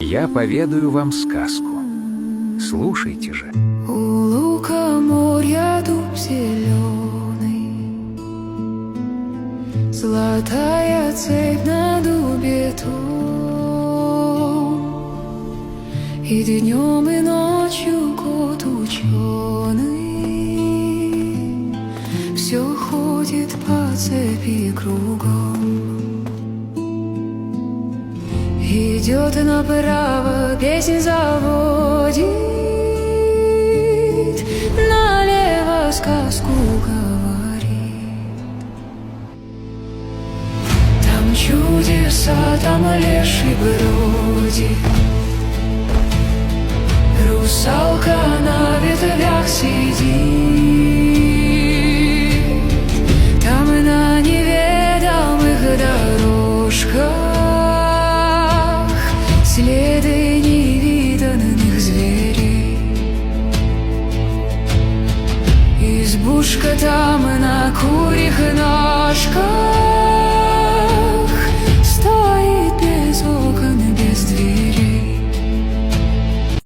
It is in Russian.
Я поведаю вам сказку. Слушайте же. У лукоморья дуб зеленый, золотая цепь на дубе том, и днем и ночью кот ученый все ходит по цепи кругом. Идет направо, песнь заводит, налево сказку говорит. Там чудеса, там леший бродит, русалка на ветвях сидит. Там на неведомых дорожках следы невиданных зверей. Избушка там на